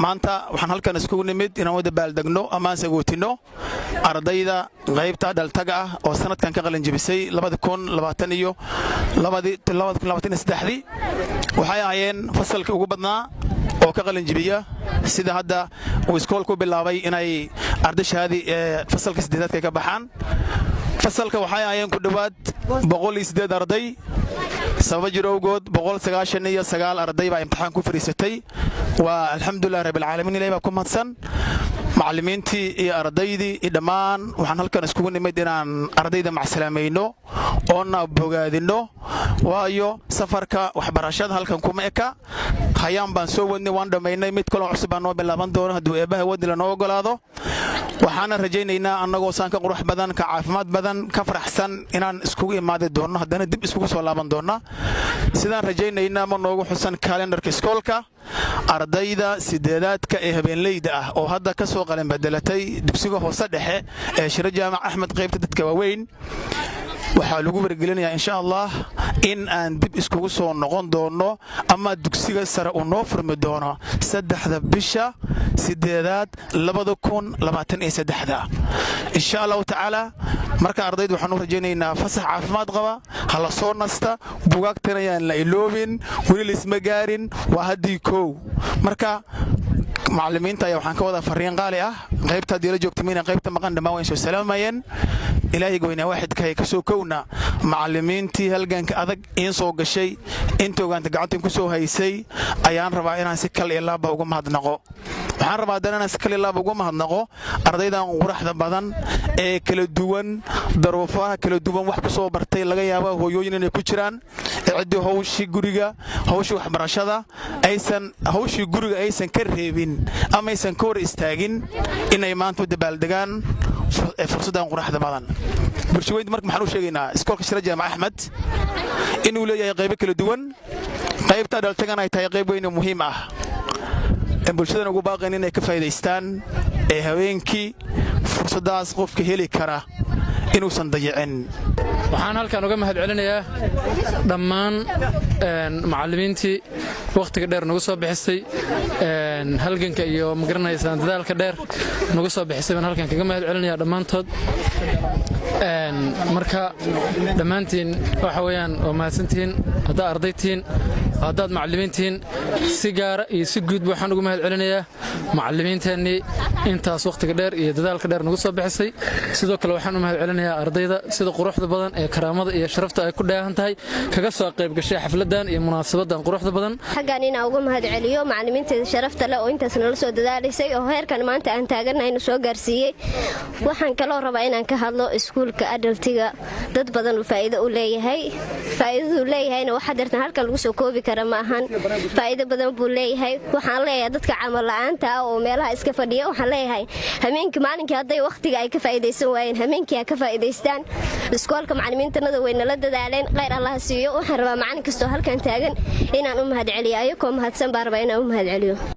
maanta waxaan halkan iskugu nimid inaan wada baaldegno ama sagootino ardayda qaybta dhaltaga ah oo sanadkan ka qalin jabisay 2020 iyo 2023 waxay ahaayeen fasalkii ugu badnaa oo ka qalin jabiya sida hadda uu iskoolku bilaabay inay ardayshadii fasalka 8aad ka baxaan fasalka waxay ahaayeen ku dhawaad 108 arday sabab jirowgood 199 arday baa imtixaan ku fariisatay waa alxamdulillah rabbil caalamiin ilaahay baa ku mahadsan macallimiintii iyo ardaydii dhammaan waxaan halkan iskugu nimid inaan ardayda macsalaamayno oo na bogaadino waayo safarka waxbarashada halkan kuma eka hayaan baan soo wadnay waan dhameynay mid kale cusub baan noo bilaaban doono hadduu eebaha wadni la noo ogolaado waxaan rajaynaynaa annagoo saan ka qurux badan ka caafimaad badan ka faraxsan inaan iskugu imaadi doono haddana dib iskugu soo laaban doona sidaan rajaynaynaa ma noogu xusan kalendarka iskoolka ardayda 8aadka ee habeenleyda ah oo hadda ka soo qalin bedelatay dugsiga hoose dhexe ee Shiro Jaamac Axmed qaybta dadka waaweyn waxaa lagu wargelinayaa insha Allah in aan dib iskugu soo noqon doono ama dugsiga sare uu noo furmi doono 3 bisha 8aad 2023 insha Allah ta'ala marka ardaydu waxaan u rajaynaynaa fasax caafimaad qaba hala soo nasta buugaagtana yaan la iloobin wali isma gaarin waa hadii koow marka macallimiinta ayaa waxaan ka wada fariin qaali ah qaybta diila joogtimiina qaybta maqan dhamaan way soo salaamayeen ilaahay goynaa waahidka ka soo kowna macallimiintii halganka adag in soo gashay inta ogaanta gacanta ku soo haysay ayaan rabaa inaan si kal iyo laab uga mahadnaqo waxaan rabaa inaan si kal iyo laab uga mahadnaqo ardaydan quraxda badan ee kala duwan daruufaha kala duwan wax ku soo bartay laga yaabo hooyooyin inay ku jiraan cidii hawshii guriga hawshii waxbarashada hawshii guriga aysan ka reebin ama aysan ka hor istaagin inay maanta dabaaldegaan fursadan quraxda badan bulshooyinka marka maxaan u sheegaynaa iskoolka Shiro Jaamac Axmed inuu leeyahay qaybo kala duwan qaybta dhaltagan ay tahay qayb weyn oo muhiim ah bulshadana ugu baaqeen inay ka faa'iideystaan ee haweenkii fursadaas qofka heli kara inuusan dayicin waxaan halkan uga mahad celinayaa dhammaan macallimiintii waqtiga dheer nagu soo bixisay halganka iyo magaranaysan dadaalka dheer nagu soo bixisay baan halkan kaga mahad celinayaa dhammaantood marka dhammaantiin waxa weeyaan oo mahadsantihiin hadda ardaytiin haddaad macallimiintiin si gaara iyo si guud waxaan ugu mahad celinayaa macallimiinteennii intaas waqtiga dheer iyo dadaalka dheer nagu soo bixisay sidoo kale waxaan u mahad celinayaa ardayda sida quruxda badan ee karaamada iyo sharafta ay ku dheehan tahay kaga soo qayb gashay xafladan iyo munaasabadan quruxda badan xagaan inaan uga mahad celiyo macallimiinteeda sharafta leh oo intaas nala soo dadaalaysay oo heerkan maanta aan taaganayno soo gaarsiiyay waxaan kaloo rabaa inaan ka hadlo iskuulka adultiga dad badan uu faa'iido u leeyahay faa'iidadu leeyahayna waxa dartan halkan lagu soo koobi kara ma ahan faa'iido badan buu leeyahay waxaan leeyahay dadka camal la'aanta ah oo meelaha iska fadhiya waxaan leeyahay habeenkii maalinkii hadday waqtiga ay ka faa'iideysan waayeen habeenkii ka faa'iideystaan iskoolka macallimiintanada way nala dadaaleen khayr Allah siiyo waxaan rabaa macallin kasto halkan taagan inaan u mahad celiyo ayagoo mahadsan baan rabaa inaan u mahad celiyo